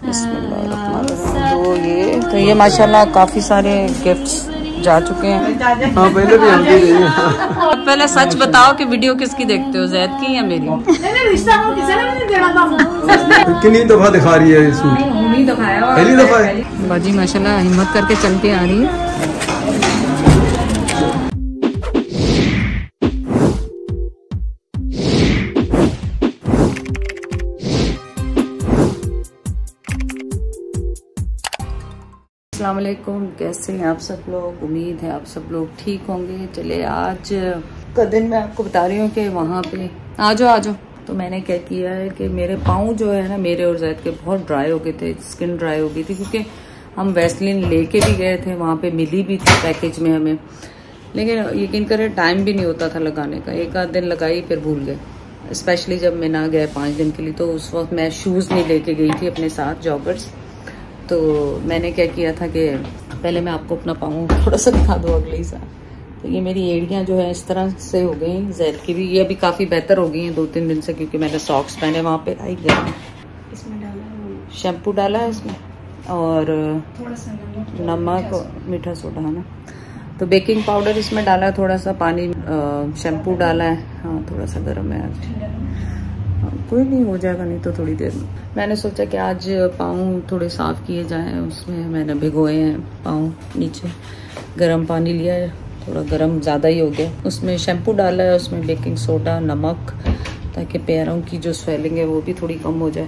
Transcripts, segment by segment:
बिस्मिल्लाहिर्रहमानिर्रहीम। तो ये माशाल्लाह काफी सारे गिफ्ट्स जा चुके हैं। हाँ, पहले भी आती रही है। पहले सच बताओ कि वीडियो किसकी देखते हो, जैद की या मेरी? कितनी दफा दिखा रही है सूट? पहली दफा है बाजी माशाल्लाह हिम्मत करके चल के आ रही है। अस्सलाम वालेकुम, कैसे हैं आप सब लोग? उम्मीद है आप सब लोग ठीक होंगे। चले आज का दिन मैं आपको बता रही हूँ कि वहाँ पे आ जाओ। तो मैंने क्या किया है कि मेरे पाँव जो है ना, मेरे और जैद के बहुत ड्राई हो गए थे, स्किन ड्राई हो गई थी, क्योंकि हम वैसलीन लेके भी गए थे, वहाँ पे मिली भी थी पैकेज में हमें, लेकिन यकीन करें टाइम भी नहीं होता था लगाने का। एक आध दिन लगाई फिर भूल गए। स्पेशली जब मैं ना गए 5 दिन के लिए, तो उस वक्त मैं शूज़ नहीं लेके गई थी अपने साथ, जॉगर्स। तो मैंने क्या किया था कि पहले मैं आपको अपना पाँव थोड़ा सा दिखा दूँ अगले ही साल। तो ये मेरी एड़ियाँ जो है इस तरह से हो गई, जैद की भी ये अभी काफ़ी बेहतर हो गई हैं 2-3 दिन से, क्योंकि मैंने सॉक्स पहने वहाँ पे। आई गए इसमें डाला शैम्पू डाला है इसमें, और थोड़ा सा नमक और मीठा सोडा है ना, तो बेकिंग पाउडर इसमें डाला है, थोड़ा सा पानी, शैम्पू डाला है। हाँ, थोड़ा सा गर्म है आज, कोई नहीं, हो जाएगा नहीं तो थोड़ी देर में। मैंने सोचा कि आज पाँव थोड़े साफ़ किए जाएं, उसमें मैंने भिगोए हैं पाँव नीचे। गर्म पानी लिया है, थोड़ा गर्म ज़्यादा ही हो गया, उसमें शैम्पू डाला है, उसमें बेकिंग सोडा, नमक, ताकि पैरों की जो स्वेलिंग है वो भी थोड़ी कम हो जाए।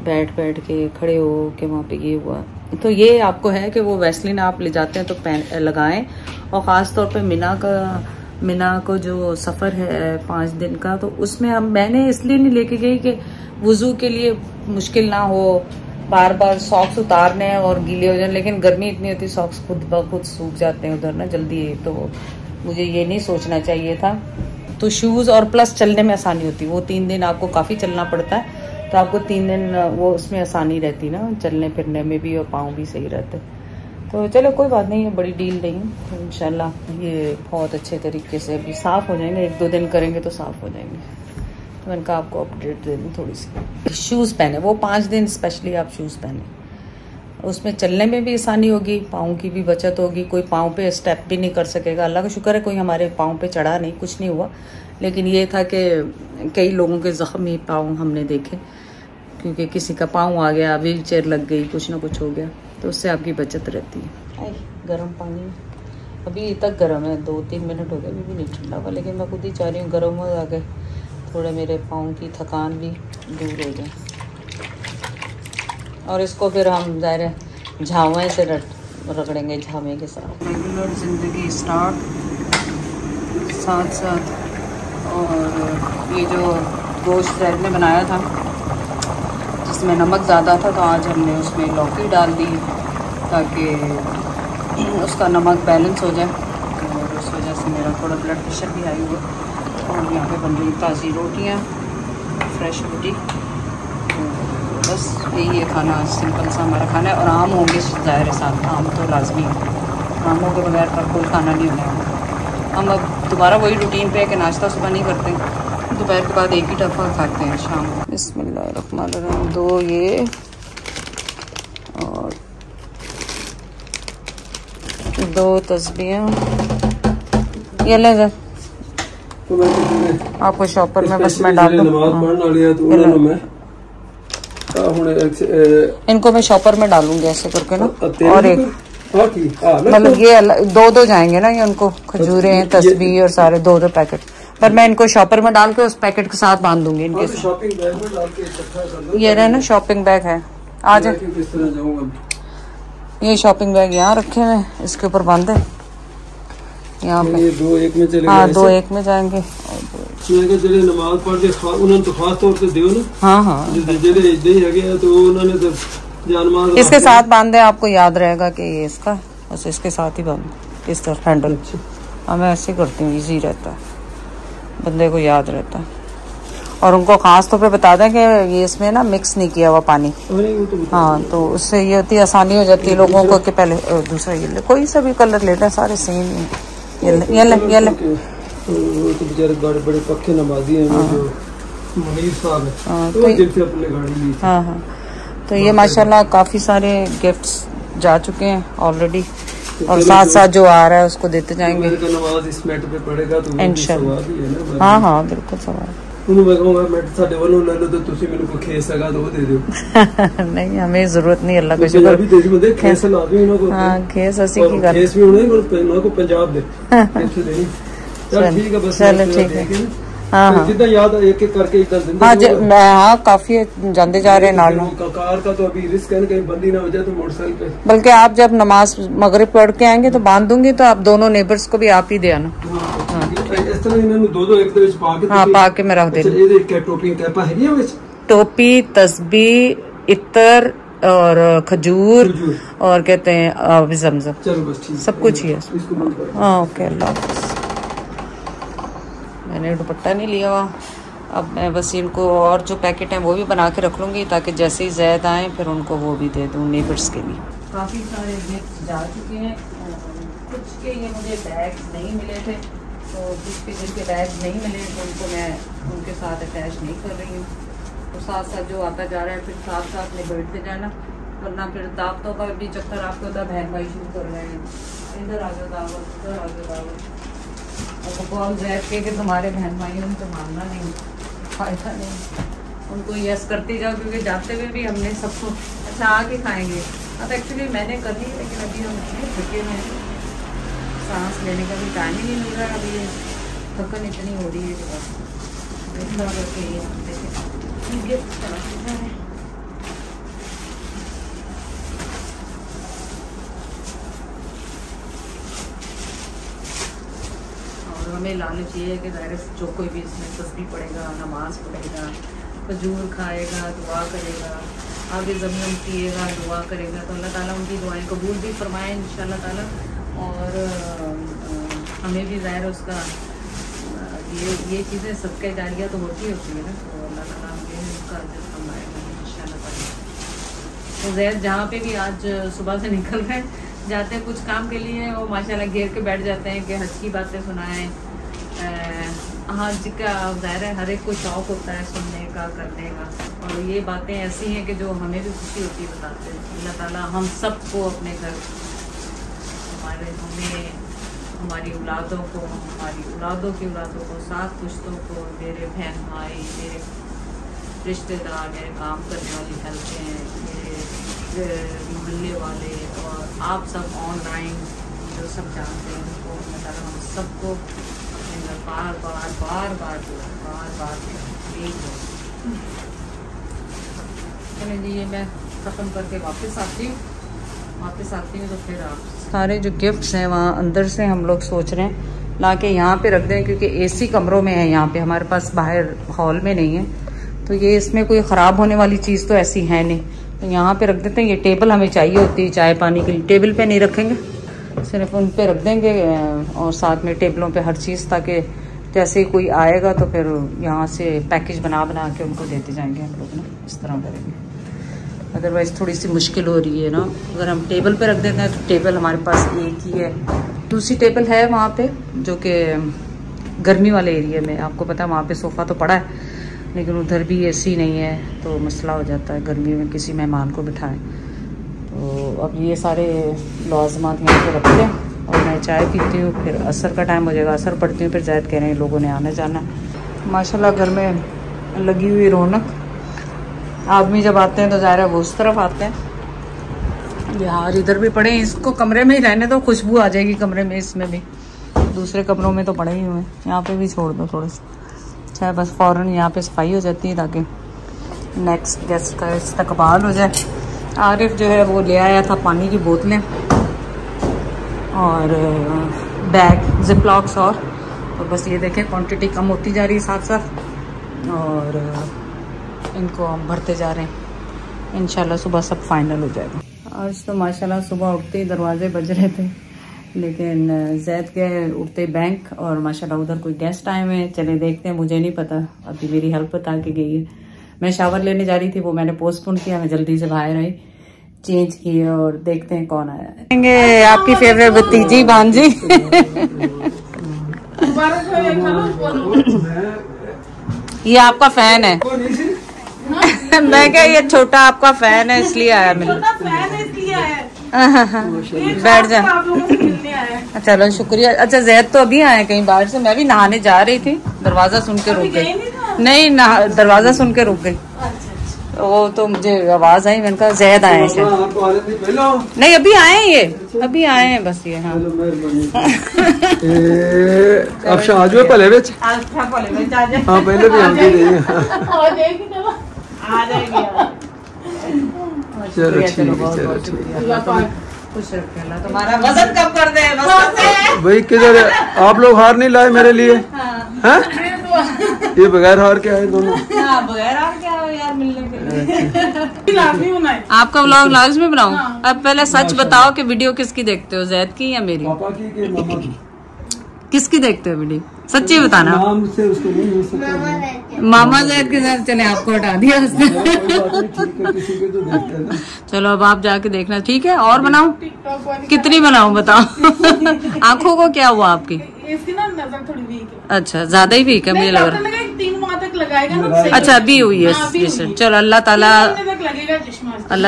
बैठ के खड़े हो के वहाँ पे ये हुआ। तो ये आपको है कि वो वैसलीन आप ले जाते हैं तो लगाएं, और ख़ास तौर पे मिना को जो सफ़र है 5 दिन का, तो उसमें मैंने इसलिए नहीं लेके गई कि वुज़ू के लिए मुश्किल ना हो, बार बार सॉक्स उतारने और गीले हो जाए, लेकिन गर्मी इतनी होती है सॉक्स खुद ब खुद सूख जाते हैं उधर ना जल्दी, तो मुझे ये नहीं सोचना चाहिए था। तो शूज़ और प्लस चलने में आसानी होती है, वो 3 दिन आपको काफ़ी चलना पड़ता है, तो आपको 3 दिन वो उसमें आसानी रहती ना, चलने फिरने में भी, और पाँव भी सही रहते। तो चलो कोई बात नहीं है, बड़ी डील नहीं है, तो इंशाल्लाह ये बहुत अच्छे तरीके से अभी साफ़ हो जाएंगे। 1-2 दिन करेंगे तो साफ़ हो जाएंगे। तो मैंने कहा आपको अपडेट दे दूँ थोड़ी सी। शूज़ पहने, वो 5 दिन स्पेशली आप शूज़ पहने, उसमें चलने में भी आसानी होगी, पाँव की भी बचत होगी, कोई पाँव पे स्टेप भी नहीं कर सकेगा। अल्लाह का शुक्र है कोई हमारे पाँव पे चढ़ा नहीं, कुछ नहीं हुआ, लेकिन ये था कि कई लोगों के ज़ख्मी पाँव हमने देखे, क्योंकि किसी का पाँव आ गया, व्हील चेयर लग गई, कुछ ना कुछ हो गया, तो उससे आपकी बचत रहती है। गर्म पानी अभी तक गर्म है, 2-3 मिनट हो गए, अभी भी नहीं ठंडा हुआ, लेकिन मैं खुद ही चाह रही हूँ गर्म हो जाके थोड़े मेरे पाँव की थकान भी दूर हो जाए। और इसको फिर हम ज़ाहिर झावे से रगड़ेंगे, झावे के साथ। रेगुलर ज़िंदगी स्टार्ट साथ साथ। और ये जो गोश्त जैद ने बनाया था जिसमें नमक ज़्यादा था, तो आज हमने उसमें लौकी डाल दी ताकि उसका नमक बैलेंस हो जाए, और उस वजह से मेरा थोड़ा ब्लड प्रेशर भी हाई हुआ। और यहाँ पे बन रही ताज़ी रोटियाँ, फ्रेश रोटी। तो बस यही है खाना, सिंपल सा हमारा खाना है। और आम होंगे ज़ाहिर साथ, आम तो लाजमी है, आमों के बगैर का कोई खाना नहीं होना है। हम अब दोबारा वही रूटीन पे है कि नाश्ता सुबह नहीं करते, दोपहर के बाद एक ही दफ़ा खाते हैं शाम को। बिस्मिल्लाहिर्रहमानिर्रहीम। 2 ये और 2 तस्बीहें ये ले जा आपको शॉपर में, बस मैं डाल दूँ। इनको मैं शॉपर में डालूंगी ऐसे करके ना, और एक मतलब ये 2-2 जाएंगे ना, ये उनको खजूरें हैं, तस्बीह और सारे 2-2 पैकेट, पर मैं इनको शॉपर में डाल के उस पैकेट के साथ बांध दूंगी इनके साथ। ये रहे ना शॉपिंग बैग है, आ जाए। ये शॉपिंग बैग यहाँ रखे हुए, इसके ऊपर बांधे यहाँ पे। 2-1 में चले, हाँ 2-1 में जाएंगे। नमाज पढ़ के उन्होंने तो खास तौर से दियो ना। हाँ तो इसके साथ बांधे, आपको याद रहेगा कि ये इसका, बस इसके साथ ही बांधे इस तरह हैंडल। हाँ मैं ऐसे करती हूँ, ईजी रहता है, बंदे को याद रहता है। और उनको खास तौर पे बता दें कि ये इसमें ना मिक्स नहीं किया हुआ पानी। हाँ, तो उससे ये होती है, आसानी हो जाती है लोगों को कि पहले दूसरा ये ले, कोई सा भी कलर लेते हैं, सारे सेम ही। ये ले तो बेचारे बड़े पक्के नमाजी हैं जो मुनीर साहब हैं, तो जिनसे अपने गाड़ी ली। हाँ। तो ये माशाल्लाह काफ़ी सारे गिफ्ट्स जा चुके हैं ऑलरेडी, और साथ साथ जो आ रहा है उसको देते जाएंगे नमाज इस मैट पे पड़ेगा तो इंशाल्लाह। हाँ हाँ बिल्कुल सवाल नहीं, हमें जरूरत नहीं, अल्लाह का शुक्र। हाँ खेस असी की चलो ठीक है। हाँ हाँ याद एक एक करके हाँ काफी जानते जा रहे हैं नाल कार का तो अभी रिस्क है, कहीं बंदी ना हो जाए तो मोटरसाइकिल पे। बल्कि आप जब नमाज मगरिब पढ़ के आएंगे तो बांध दूंगी, तो आप दोनों नेबर्स को भी आप ही दे आना। हाँ पा के मैं रख दे। टोपी, तस्बी, इत्र और खजूर और कहते हैं ज़मज़म, सब कुछ ही है। हाँ ओके, अल्लाह हाफ़िज़। मैंने दुपट्टा नहीं लिया हुआ, अब मैं बस इनको और जो पैकेट हैं वो भी बना के रख लूँगी ताकि जैसे ही ज़ैद आए फिर उनको वो भी दे दूँ नेबर्स के लिए। काफ़ी सारे गिफ्ट जा चुके हैं, कुछ के ये मुझे बैग नहीं मिले थे, तो कुछ के जिनके बैग नहीं मिले तो उनको मैं उनके साथ अटैच नहीं कर रही हूँ। तो साथ साथ जो आता जा रहा है फिर साथ साथ निबड़ते जाना, वरना फिर दावतों का भी चक्कर आपको होता है, बहन भाई शुरू कर रहे हैं, इधर आ जाओ दावत, उधर आ जाओ दावत। और जैद के तुम्हारे बहन भाई उनको मानना नहीं, फायदा नहीं, उनको यस करती जाओ, क्योंकि जाते हुए भी हमने सबको अच्छा आके खाएंगे। अब एक्चुअली मैंने कर ली, लेकिन अभी हम इतने थके हुए हैं, सांस लेने का भी टाइम ही नहीं मिल रहा है, अभी थकन इतनी हो रही है कि बस इतना करके ये हमें लालच ये है कि डायरेक्ट जो कोई भी इसमें तस्बीह पढ़ेगा, नमाज पढ़ेगा, खजूर खाएगा, दुआ करेगा, आगे ज़मीन पिएगा, दुआ करेगा, तो अल्लाह ताला उनकी दुआएं कबूल भी फरमाए इंशाल्लाह ताला, और हमें भी ज़ाहिर उसका ये चीज़ें सबके जारिया तो होती है ना, तो अल्लाह ताला हमें उसका अजर फरमाएगा इंशाल्लाह ताला। तो ज़ैद जहाँ पे भी आज सुबह से निकल रहे जाते हैं कुछ काम के लिए, वो माशाल्लाह घेर के बैठ जाते हैं कि हज की बातें सुनाएं। हाँ जी का ज़ाहिर है हर एक को शौक़ होता है सुनने का, करने का, और ये बातें ऐसी हैं कि जो हमें भी खुशी होती है बताते हैं। अल्लाह ताला हम सबको अपने घर, हमें, हमारी औलादों को, हमारी औलादों की औलादों को, साथ पुश्तों को, मेरे बहन भाई, मेरे रिश्तेदार, मेरे काम करने वाली हेल्पें, मेरे मोहल्ले वाले, और आप सब ऑनलाइन जो सब जानते हैं उनको मतलब हम सबको बार बार बार बार बार बार चलें जी, ये मैं ख़त्म करके वापस आती हूँ तो फिर आप सारे जो गिफ्ट्स हैं वहाँ अंदर से हम लोग सोच रहे हैं ला के यहाँ पे रख दें, क्योंकि एसी कमरों में है यहाँ पे, हमारे पास बाहर हॉल में नहीं है, तो ये इसमें कोई ख़राब होने वाली चीज़ तो ऐसी है नहीं, तो यहाँ पे रख देते हैं। ये टेबल हमें चाहिए होती है चाय पानी के लिए, टेबल पे नहीं रखेंगे, सिर्फ उन पे रख देंगे, और साथ में टेबलों पे हर चीज़, ताकि जैसे ही कों आएगा तो फिर यहाँ से पैकेज बना के उनको देते जाएंगे हम लोग ना, इस तरह करेंगे। अदरवाइज़ थोड़ी सी मुश्किल हो रही है ना, अगर हम टेबल पे रख देते हैं तो टेबल हमारे पास एक ही है, दूसरी टेबल है वहाँ पे जो कि गर्मी वाले एरिया में, आपको पता है वहाँ पे सोफ़ा तो पड़ा है, लेकिन उधर भी एसी नहीं है, तो मसला हो जाता है गर्मी में किसी मेहमान को बिठाएं। तो अब ये सारे लाज़िमात यहाँ पे रखते हैं, और मैं चाय पीती हूँ, फिर असर का टाइम हो जाएगा, असर पढ़ती हूँ, फिर ज़ायद कह रहे हैं लोगों ने आना जाना। माशाल्लाह घर में लगी हुई रौनक, आदमी जब आते हैं तो ज़ाहिर है वो उस तरफ आते हैं। यार इधर भी पड़े, इसको कमरे में ही रहने दो, खुशबू आ जाएगी कमरे में, इसमें भी, दूसरे कमरों में तो पड़े ही हुए हैं, यहाँ पे भी छोड़ दो थोड़े से, चाहे बस फ़ौरन यहाँ पे सफाई हो जाती है ताकि नेक्स्ट गेस्ट का इस्तकबाल हो जाए। आरिफ जो है वो ले आया था पानी की बोतलें और बैग जिपलॉक्स, और तो बस ये देखें क्वांटिटी कम होती जा रही है साथ साथ, और इनको हम भरते जा रहे हैं, इंशाल्लाह सुबह सब फाइनल हो जाएगा। आज तो माशाल्लाह सुबह उठते ही दरवाजे बज रहे थे, लेकिन ज़ैद के उठते बैंक, और माशाल्लाह उधर कोई गेस्ट आए हुए हैं, चले देखते हैं, मुझे नहीं पता, अभी मेरी हेल्प बता के गई है। मैं शावर लेने जा रही थी, वो मैंने पोस्टपोन किया, मैं जल्दी से बाहर आई, चेंज किए, और देखते हैं कौन आया है। आपकी फेवरेट भतीजी भांजी ये आपका फैन है। मैं क्या ये छोटा आपका फैन है इसलिए आया मिलने। बैठ जा। चलो शुक्रिया। अच्छा जैद तो अभी आए कहीं बाहर से, मैं भी नहाने जा रही थी, दरवाजा सुन के रुक गई। नहीं दरवाजा सुन के रुक गई, वो तो मुझे आवाज आई, मैंने कहा जैद आए हैं। नहीं अभी आए हैं, ये अभी आए हैं बस ये। हाँ अब आ जाओ पहले बेच। हाँ पहले भी हम चलो खुश रखे अल्लाह, तुम्हारा वजन कम कर दे भाई। किधर आप लोग हार नहीं लाए मेरे लिए? हाँ? ये बगैर हार के आए दोनों। बगैर हार के आए यार मिलने के लिए। आपका व्लॉग लाइव में बनाऊं? अब पहले सच बताओ कि वीडियो किसकी देखते हो, जैद की या मेरी? पापा की कि मामा की? किसकी देखते हो वीडियो, सच्ची बताना। नाम से उसको नहीं हो सकता। मामा जैद के साथ चले, आपको हटा दिया उसने। चलो अब आप जाके देखना, ठीक है? और बनाऊं? कितनी बनाऊं बताओ? आंखों को क्या हुआ आपकी? इसकी ना नजर थोड़ी वीक है। अच्छा ज्यादा ही वीक है मुझे लग रहा है। 3 माह तक लगाएगा ना। अच्छा अभी हुई है जैसे। चलो अल्लाह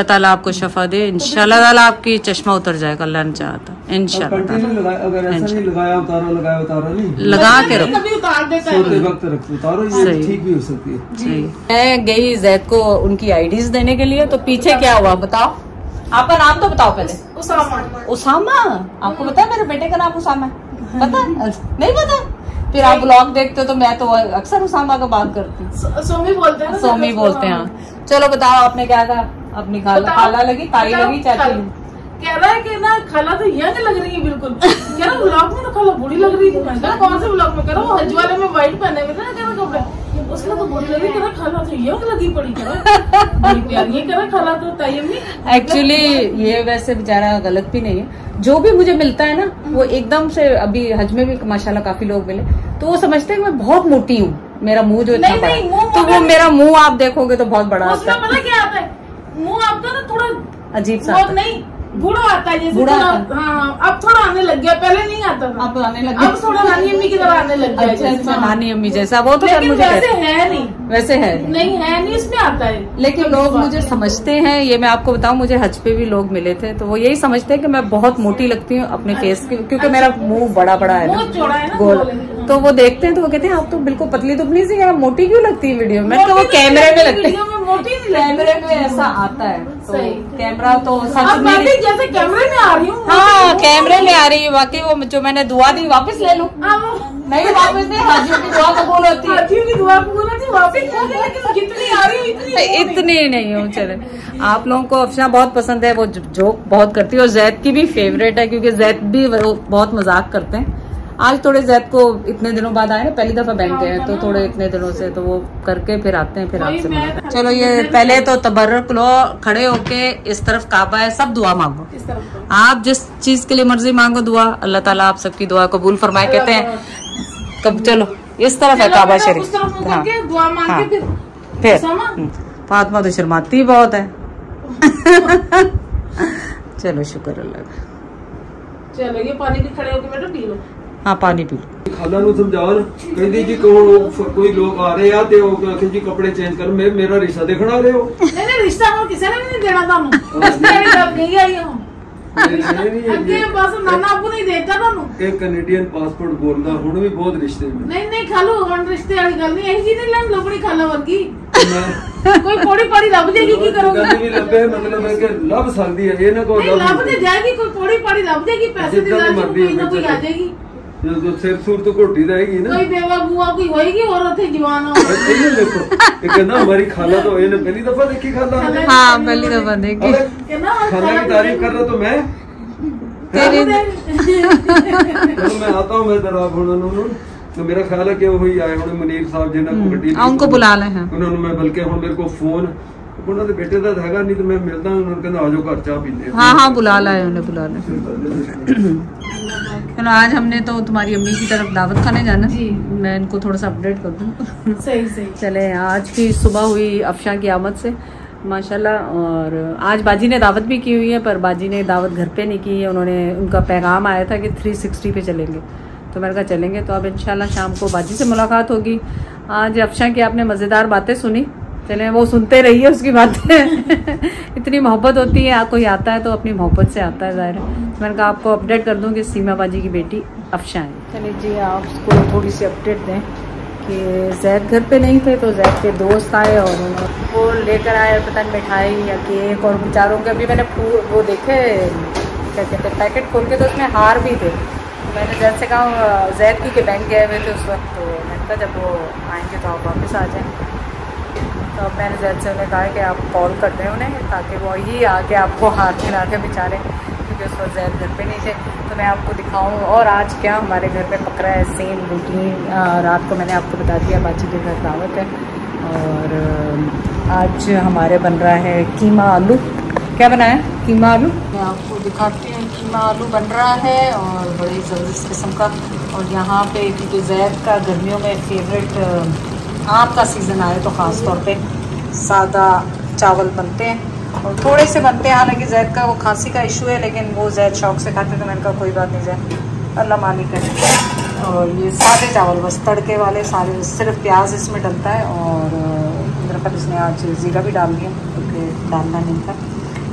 ताला आपको शफा दे, इंशाल्लाह ताला आपकी चश्मा उतर जाएगा, अल्लाह ने चाहा तो इंशाल्लाह। अगर ऐसा नहीं लगाया उतारो नहीं, लगा के रखो, कभी उतार देता है वक्त उतारो, ये ठीक भी हो सकती है। सही। मैं गई जैद को उनकी आईडीज देने के लिए, तो पीछे क्या हुआ बताओ? आपका नाम तो बताओ पहले। उसामा। आपको पता है मेरे बेटे का नाम उसामा है? पता नहीं पता? फिर आप ब्लॉग देखते हो तो मैं तो अक्सर उसामा का बात करती हूँ। सोमी बोलते हैं। सोमी बोलते हैं। चलो बताओ आपने क्या कहा? अपनी खाला लगी, ताई लगी, चाची लगी? कह रहा है कि ना खाला तो यंग लग रही है बिल्कुल। कह रहा ब्लॉग में तो खाला बूढ़ी लग रही थी। मैं कौन से ब्लॉग में? कह रहा वो हज वाले में व्हाइट पहने हुए थे ना, कह रहा कपड़े, उसमें तो बूढ़ी लगी। कह रहा खाला तो यंग लगी पड़ी। कह रहा बड़ी प्यारी है। कह रहा खाला तो ताई अम्मी। एक्चुअली ये वैसे बेचारा गलत भी नहीं है, जो भी मुझे मिलता है ना वो एकदम से। अभी हज में भी माशाल्लाह काफी लोग मिले तो वो समझते हैं मैं बहुत मोटी हूँ, मेरा मुंह जो इतना बड़ा है, तो वो मेरा मुंह आप देखोगे तो बहुत बड़ा आता है। पता क्या आता है? मुंह आपका ना थोड़ा अजीब सा नहीं बूढ़ा आता है, जैसे हाँ अब थोड़ा आने लग गया, पहले नहीं आता था, अब आने लग गया। अब थोड़ा नानी अम्मी की तरह आने लग गया। अच्छा नानी अम्मी जैसा, वो तो लेकिन वैसे है नहीं, वैसे है नहीं, है नहीं, इसमें आता है। लेकिन लोग मुझे समझते हैं, ये मैं आपको बताऊं, मुझे हज पे भी लोग मिले थे तो वो यही समझते हैं कि मैं बहुत मोटी लगती हूँ अपने फेस की, क्योंकि मेरा मुंह बड़ा बड़ा है ना, गोल। तो वो देखते हैं तो वो कहते हैं आप तो बिल्कुल पतली दुबली सी, मोटी क्यों लगती है वीडियो में? तो वो कैमरे में लगती है, कैमरे में ऐसा आता है तो कैमरा तो सच में जैसे कैमरे में आ रही हूँ। हाँ कैमरे में आ रही है वाकई। वो जो मैंने दुआ दी वापस ले लूं? नहीं वापस नहीं, हाजियों की दुआ कबूल होती है। हाजियों की दुआ कबूल होती है वापस, लेकिन कितनी आ रही है इतनी नहीं हूँ। चले आप लोगों को अफशा बहुत पसंद है, वो जोक बहुत करती है और जैद की भी फेवरेट है, क्योंकि जैद भी बहुत मजाक करते हैं। आज थोड़े जैद को इतने दिनों बाद आए ना, पहली दफा बैंक गए हैं तो थोड़े इतने दिनों से तो वो करके फिर आते हैं, फिर आपसे मिलते। चलो ये पहले तो तबर्रुक लो, खड़े होके इस तरफ काबा है, सब दुआ मांगो, आप जिस चीज के लिए मर्जी मांगो दुआ, अल्लाह ताला आप सबकी दुआ कबूल फरमाए। कहते हैं कब चलो इस तरफ है काबा शरीफ। हाँ फिर फातिमा तो शर्माती बहुत है। चलो शुक्र अल्लाह का। चलो ये पानी के खड़े होके बेटा पी लो। हाँ पानी पी लो। खाला ਨੂੰ ਸਮਝਾਓ ਨਾ, ਕਹਿੰਦੀ ਜੀ ਕੋਈ ਲੋਕ ਆ ਰਹੇ ਆ ਤੇ ਉਹ ਕਹਿੰਦੇ ਜੀ ਕੱਪੜੇ ਚੇਂਜ ਕਰ, ਮੇਰਾ ਰਿਸ਼ਤਾ ਦੇਖਣ ਆ ਰਹੇ ਹੋ? नहीं रिश्ता हम किसी ने भी नहीं देना ਤੁਹਾਨੂੰ, रिश्ते वाली बात नहीं आई हूं। ਅੱਗੇ ਬਸ ਨਾਨਾ ਆਪੂ ਨਹੀਂ ਦੇਤਾ ਤੁਹਾਨੂੰ। ਇਹ ਕੈਨੇਡੀਅਨ ਪਾਸਪੋਰਟ ਬੋਲਦਾ, ਹੁਣ ਵੀ ਬਹੁਤ ਰਿਸ਼ਤੇ ਨੇ। ਨਹੀਂ ਖਾਲੂ ਹੁਣ ਰਿਸ਼ਤੇ ਵਾਲੀ ਗੱਲ ਨਹੀਂ, ਇਹੀ ਜੀ ਨਹੀਂ ਲੈਣ ਲੋਬੜੀ ਖਾਲਾ ਵਰਗੀ ਕੋਈ ਪੌੜੀ ਪਾੜੀ ਲੱਭ ਜਾਏਗੀ, ਕੀ ਕਰੋਗੇ? ਗੱਲ ਵੀ ਲੱਭੇ ਮਤਲਬ ਹੈ ਕਿ ਲੱਭ ਸਕਦੀ ਹੈ, ਇਹ ਨਾ ਕੋਈ ਲੱਭ ਤੇ ਜਾਏਗੀ, ਕੋਈ ਪੌੜੀ ਪਾੜੀ ਲੱਭ ਜਾਏਗੀ, ਪੈਸੇ ਦੀ ਲਾਲਚ ਕੋਈ ਨਾ ਕੋਈ ਆ ਜਾਏਗੀ। जो सिर सूर तो घोटी रहेगी ना, कोई बेवा बुआ कोई होएगी और उथे जवान हो। देखो ये कहना हमारी खाला तो ये पहली दफा देखी खाला। हाँ पहली दफा देखी। खाला की तारीफ कर रहा तो मैं मैं आता हूँ, मैं जरा तो मेरा ख्याल है कि वही आए होने मुनीर साहब जिन्होंने गड्डी, उनको बुला ले हैं उन्होंने, मैं बल्कि हम मेरे को फोन उन्होंने बेटे का हैगा नहीं तो मैं मिलता हूँ, उन्होंने कहना आ जाओ घर चाह पीने। हाँ हाँ बुला लाए उन्हें, बुला लाए। चलो आज हमने तो तुम्हारी अम्मी की तरफ दावत खाने जाना, मैं इनको थोड़ा सा अपडेट कर दूँ। सही सही। चले आज की सुबह हुई अफशा की आमद से माशाल्लाह, और आज बाजी ने दावत भी की हुई है, पर बाजी ने दावत घर पे नहीं की है। उन्होंने, उनका पैगाम आया था कि 360 पे चलेंगे, तो मैंने कहा चलेंगे। तो अब इंशाल्लाह शाम को बाजी से मुलाकात होगी। आज अफशा की आपने मज़ेदार बातें सुनी, चले वो सुनते रहिए उसकी बातें। इतनी मोहब्बत होती है, कोई आता है तो अपनी मोहब्बत से आता है ज़ाहिर है। मैंने कहा आपको अपडेट कर दूँ कि सीमा बाजी की बेटी अफशा है। चलिए जी आपको थोड़ी सी अपडेट दें कि जैद घर पे नहीं थे तो जैद के दोस्त आए और वो लेकर आए पता नहीं मिठाई या केक, और बेचारों के अभी मैंने वो देखे क्या कहते हैं पैकेट खोल के तो उसमें हार भी थे। तो मैंने जैद से कहा जैद क्योंकि बैंक गए हुए थे उस वक्त, तो मैंने कहा जब वो आएंगे तो आप वापस आ जाएँ। तो अब मैंने जैद से उन्हें कहा कि आप कॉल कर दें उन्हें ताकि वो ही आके आपको हाथ मिला के बेचारे, क्योंकि उस वक्त जैद घर पे नहीं थे। तो मैं आपको दिखाऊं और आज क्या हमारे घर पे पक रहा है सेम रूटीन। रात को मैंने आपको बता दिया बाजी के घर दावत है और आज हमारे बन रहा है कीमा आलू। क्या बना है? कीमा आलू। मैं आपको दिखाती हूँ, कीमा आलू बन रहा है और बड़ी ज़बरदस्त किस्म का। और यहाँ पे क्योंकि जैद का गर्मियों में फेवरेट आम का सीज़न आए तो ख़ास तौर पे सादा चावल बनते हैं और थोड़े से बनते हैं। हालांकि जैद का वो खांसी का इशू है लेकिन वो जैद शौक से खाते, तो मैंने कहा कोई बात नहीं जैद अल्लाह मानी करे। और ये सादे चावल बस तड़के वाले सारे, सिर्फ प्याज इसमें डलता है और मेरे ख्याल इसमें आज ज़ीरा भी डाल दिया क्योंकि डालना नहीं था,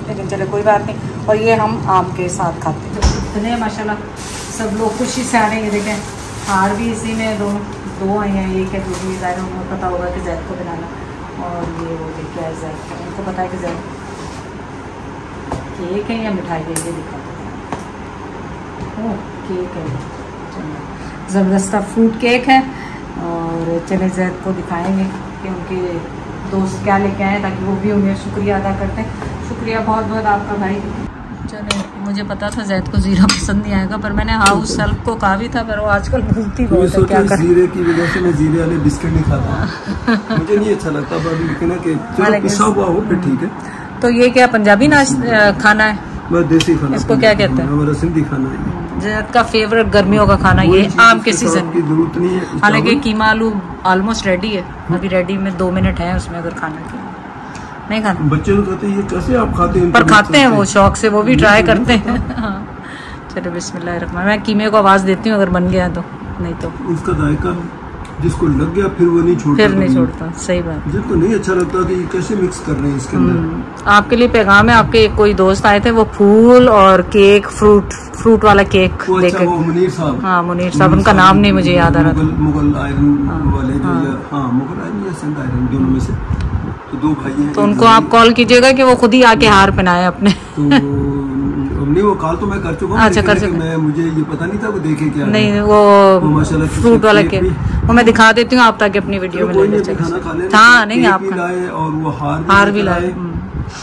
लेकिन चले कोई बात नहीं। और ये हम आम के साथ खाते हैं। तो इतने माशाल्लाह सब लोग खुशी से आ रहे हैं। ये देखें हार भी इसी में दो आई हैं, एक है जो भी ज़ाहिर उनको पता होगा कि जैद को बनाना, और ये वो देखिए है जैद का, उनको पता है कि जैद केक है या मिठाई है, ये दिखा केक है, ज़बरदस्त फ्रूट केक है। और चले जैद को दिखाएंगे कि उनके दोस्त क्या लेके आए ताकि वो भी उन्हें शुक्रिया अदा करते हैं। शुक्रिया बहुत बहुत आपका भाई। चलो मुझे पता था जैद को जीरा पसंद नहीं आएगा, पर मैंने हाउस सेल्फ को कहा भी था, पर वो आजकल भूलती बहुत है। क्या कर जीरे की वजह से मैं जीरे वाले बिस्किट नहीं खाता। मुझे नहीं अच्छा लगता, पर पिसा हुआ हो फिर ठीक है। तो ये क्या पंजाबी खाना है? बस देसी खाना। इसको क्या कहते हैं? हमारा सिंधी खाना है। जैद का फेवरेट गर्मियों का खाना ये आम के सीजन की जरूरत नहीं है। हालांकि कीमा आलू ऑलमोस्ट रेडी है, अभी रेडी में 2 मिनट है उसमें अगर खाने के नहीं खाना। बच्चे तो कहते हैं ये कैसे आप खाते हैं, पर खाते हैं वो शौक से, वो भी ट्राई करते हैं। हाँ चलो बिस्मिल्लाहिर्रहमान। मैं कीमे को आवाज़ देती हूँ अगर बन गया तो, नहीं तो उसका जायका जिसको लग गया फिर वो नहीं छोड़ता, फिर नहीं छोड़ता। सही बात। जिसको नहीं अच्छा लगता कि कैसे मिक्स कर रहे हैं इसके अंदर। आपके लिए पैगाम है, आपके कोई दोस्त आए थे वो फूल और केक फ्रूट वाला केक लेकर। वो मुनीर साहब। हाँ मुनीर साहब, उनका नाम नहीं मुझे याद आ रहा था। मुगल आयरन वाले मुगल आयरन या सिंध आयरन दोनों में से तो 2 भाई हैं। तो उनको आप कॉल कीजिएगा कि वो खुद ही आके हार पहनाए अपने। नहीं वो कॉल तो मैं कर चुका हूँ। अच्छा कर चुका। मैं मुझे ये पता नहीं था वो देखे क्या नहीं वो माशाल्लाह फ्रूट वाला केक वो मैं दिखा देती हूँ आप ताकि अपनी वीडियो में ले लें। हाँ नहीं आप लाए और वो हार भी लाए।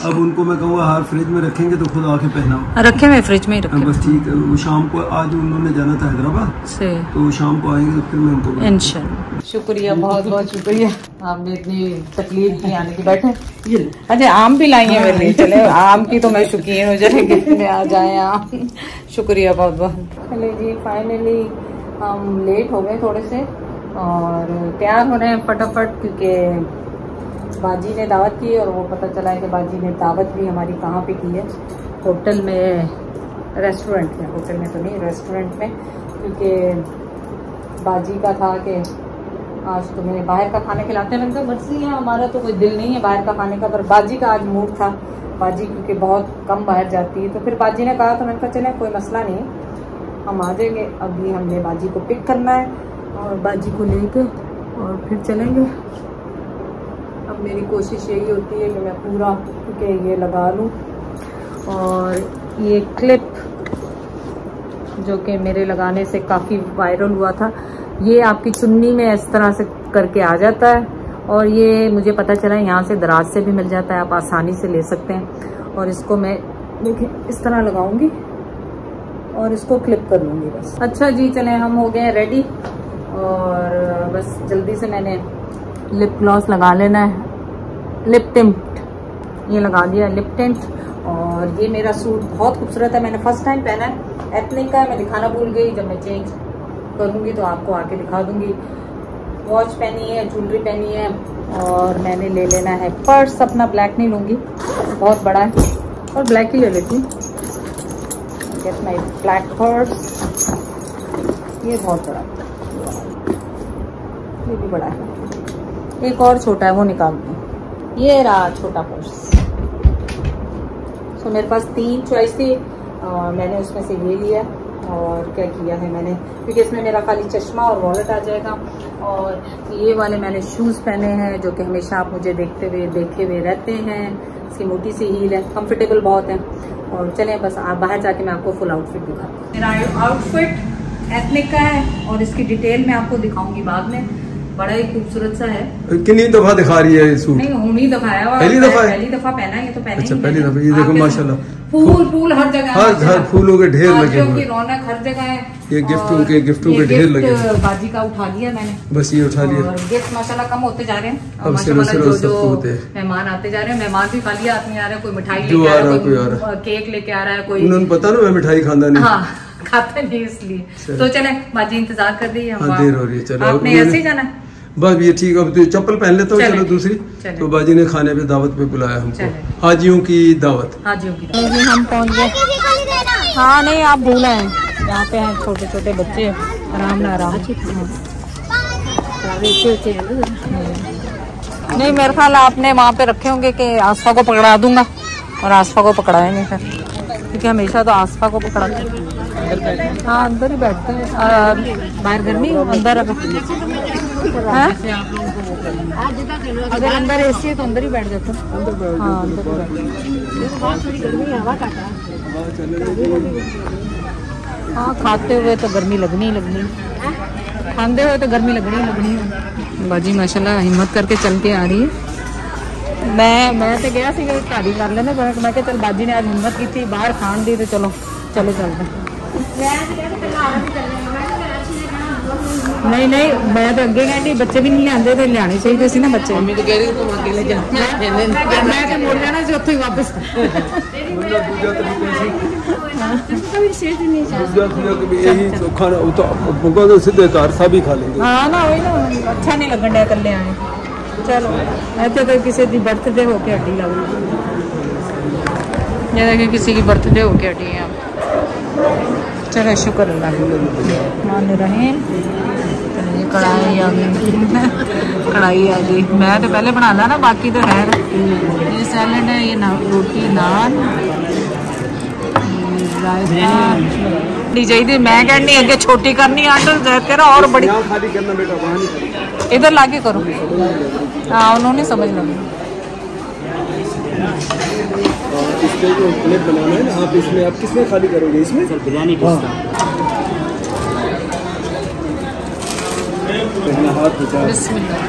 अब उनको मैं कहूँगा हार फ्रिज में रखेंगे तो खुद आके पहनाओ। रखे मैं फ्रिज में ही रखे। बस ठीक है। वो शाम को आज उन्होंने जाना था हैदराबाद से, तो शाम को आएंगे तो फिर मैं उनको इंशाल्लाह। शुक्रिया बहुत बहुत शुक्रिया, आपने इतनी तकलीफ की आने की। बैठे अच्छा आम भी लाई है मेरे लिए। चले आम की तो मैं शौकीन हूँ, चले कितने आ जाए आम। शुक्रिया बहुत बहुत। चले जी फाइनली हम लेट हो गए थोड़े से और तैयार हो रहे हैं फटाफट, क्योंकि बाजी ने दावत की और वो पता चला है कि बाजी ने दावत भी हमारी कहाँ पे की है, होटल में, रेस्टोरेंट में। होटल में तो नहीं, रेस्टोरेंट में, क्योंकि बाजी का था कि आज तुम्हें बाहर का खाना खिलाते हैं। मैंने कहा मर्जी है, हमारा तो कोई दिल नहीं है बाहर का खाने का, पर बाजी का आज मूड था। बाजी क्योंकि बहुत कम बाहर जाती है, तो फिर बाजी ने कहा, तो मैंने कहा चले कोई मसला नहीं, हम आ जाएंगे। अभी हमने बाजी को पिक करना है और बाजी को लेकर और फिर चलेंगे। अब मेरी कोशिश यही होती है कि मैं पूरा क्योंकि ये लगा लूँ, और ये क्लिप जो कि मेरे लगाने से काफ़ी वायरल हुआ था, ये आपकी चुन्नी में इस तरह से करके आ जाता है, और ये मुझे पता चला यहाँ से दराज से भी मिल जाता है, आप आसानी से ले सकते हैं। और इसको मैं देखिए इस तरह लगाऊंगी और इसको क्लिप कर लूँगी बस। अच्छा जी चलें हम हो गए रेडी, और बस जल्दी से मैंने लिप ग्लॉस लगा लेना है, लिप टिंट ये लगा दिया, लिप टिंट। और ये मेरा सूट बहुत खूबसूरत है, मैंने फर्स्ट टाइम पहना है, एथनिक का है, मैं दिखाना भूल गई, जब मैं चेंज करूँगी तो आपको आके दिखा दूँगी। वॉच पहनी है, ज्वेलरी पहनी है, और मैंने ले लेना है पर्स अपना, ब्लैक नहीं लूँगी बहुत बड़ा है, और ब्लैक ही ले लेती हूँ। गेट माई ब्लैक पर्स, ये बहुत बड़ा, ये भी बड़ा है, एक और छोटा है वो निकाल दूँ। ये रहा छोटा पर्स। सो मेरे पास 3 चॉइस थी, मैंने उसमें से ये लिया। और क्या किया है मैंने, क्योंकि इसमें मेरा खाली चश्मा और वॉलेट आ जाएगा। और ये वाले मैंने शूज़ पहने हैं जो कि हमेशा आप मुझे देखे हुए रहते हैं। इसकी मोटी सी हील है, कंफर्टेबल बहुत है। और चलें बस आप बाहर जाके मैं आपको फुल आउटफिट दिखाती हूँ। मेरा आउटफिट एथनिक का है और इसकी डिटेल मैं आपको दिखाऊंगी बाद में। बड़ा ही खूबसूरत सा है। कितनी दफा दिखा रही है ये सूट? नहीं हुई दफाया, पहली दफा पहना है ये तो पहले। अच्छा पहली दफा। ये देखो माशाल्लाह, फूल हर जगह, हर फूलों के ढेर लगे हुए, रौनक हर जगह है। ये गिफ्टों के ढेर लगे। बाजी का उठा लिया मैंने, बस ये उठा लिया। गिफ्ट माशाल्लाह कम होते जा रहे हैं। अब जो मेहमान आते जा रहे हैं, मेहमान भी खाली हाथ नहीं आ रहे, कोई मिठाई जो लेके आ रहा है, कोई केक लेके आ रहा है, कोई उन्होंने पता ना मैं मिठाई खाना नहीं। हाँ खाते नहीं इसलिए। तो चले बाजी इंतजार कर रही है, देर हो रही है। चलो आपने ऐसे ही जाना है बस ये ठीक है। अब तो चप्पल पहन लेता हूँ। चलो दूसरी तो बाजी ने खाने पे दावत पे बुलाया हमको, हाजियों की दावत। हाजियों की दावत हम पहुँच गए। हाँ नहीं आप भूल हैं, यहाँ पे हैं छोटे छोटे बच्चे, आराम ना आराम। नहीं मेरे ख्याल आपने वहाँ पे रखे होंगे कि आसफा को पकड़ा दूंगा और आसफा को पकड़ाएंगे फिर, क्योंकि हमेशा तो आसफा को पकड़ाते हैं। हाँ अंदर ही बैठते हैं, बाहर गर्मी अंदर अगर अंदर एसी है तो अंदर ही बैठ जाते हैं। हाँ अंदर हाँ खाते हुए तो गर्मी लगनी ही लगनी, खाते हुए तो गर्मी लगनी ही लगनी है। बाजी माशाल्लाह हिम्मत करके चल के आ रही है। मैं तो गया सी शादी कर लेने, मैं चल बाजी ने आज हिम्मत की थी, बाहर खान दी तो चलो चलते। नहीं मैं तो अगे कहती बच्चे भी नहीं लिया तो लियाने चाहिए सी ना बच्चे। मम्मी तो कह रही तुम अकेले जा, मैं तो मुड़ जाना सी उत्थे वापस। सीधे घर सब ही खा लेंगे। हाँ ना वही ना, अच्छा नहीं लगन डया कल्ले आए। चलो ऐसे तो किसी की बर्थडे होके हड्डी लग रही, ये देखिए किसी की बर्थडे होके हड्डी है। चलो शुक्र अल्लाह मान रहे। कढ़ाई आ गई, कढ़ाई आ गई। मैं तो पहले बनाना ना, बाकी तो खैर ये सैलेड है, ये रोटी नान रायता चाहिए। मैं कहनी अगे छोटी करनी आटा तेरा और बड़ी खाली करना बेटा, वहाँ इधर लाके करो। हाँ उन्होंने समझ लगी। इसमें जो प्लेट बनाना है ना, आप इसमें आप किसमें खाली करोगे? इसमें सर बिरयानी हाथ बिस्मिल्लाह।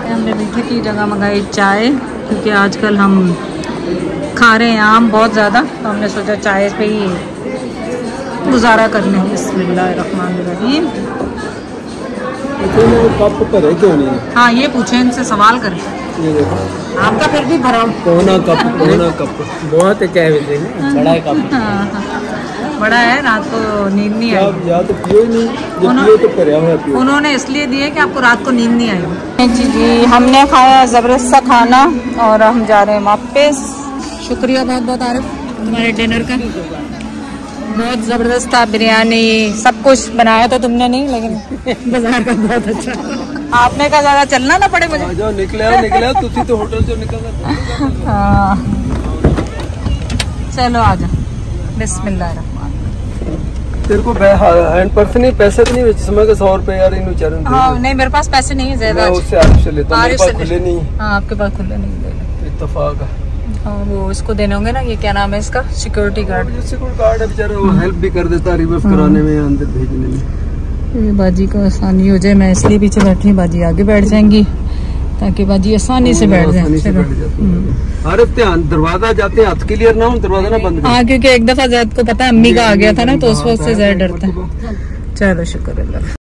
हमने मीठे की जगह मंगाई चाय, क्योंकि आजकल हम खा रहे हैं आम बहुत ज़्यादा, तो हमने सोचा चाय पे ही गुजारा करने। बिस्मिल्लाहिर्रहमानिर्रहीम। कप भरे क्यों नहीं? हाँ ये पूछे इनसे, सवाल करें। आपका फिर भी भरा कोना कप बहुत है, क्या बड़ा है कप। हाँ बड़ा है, रात को नींद नहीं आई। या तो पियो नहीं, पियो तो भरा हुआ पियो। उन्होंने इसलिए दिए कि आपको रात को नींद नहीं आई। जी हमने खाया ज़बरदस्त सा खाना और हम जा रहे हैं वापस। शुक्रिया बहुत बहुत आरिफ तुम्हारे डिनर का, बहुत ज़बरदस्त था। बिरयानी सब कुछ बनाया तो तुमने नहीं, लेकिन बाजार का बहुत अच्छा। आपने कहा ज़्यादा चलना ना पड़े मुझे। जो निकले तुसी तो होटल से निकल। हाँ चलो आ जाओ। बिस्मिल्लाहिर्रहमान। तेरे को हैंड पर्स नहीं, पैसे तो नहीं बेच समय का 100 रुपए यार इन चरण। हाँ नहीं मेरे पास पैसे नहीं है ज़्यादा, उससे आरिफ से लेता हूं, मेरे पास खुले नहीं। हाँ आपके पास खुले नहीं, इत्तेफाक। हाँ वो इसको देने होंगे ना, ये क्या नाम है इसका, सिक्योरिटी गार्ड। सिक्योरिटी गार्ड है बेचारा, वो हेल्प भी कर देता रिवर्स कराने में, अंदर भेजने में। बाजी को आसानी हो जाए, मैं इसलिए पीछे बैठी हूँ, बाजी आगे बैठ जाएंगी ताकि बाजी आसानी से बैठ जाए। अरे दरवाजा जाते हैं हाथ क्लियर ना हो, दरवाजा ना बंद। हाँ क्योंकि एक दफा जैद को पता है अम्मी का आ गया था ना, तो उस वक्त से जैद डरता है। चलो शुक्र अल्लाह।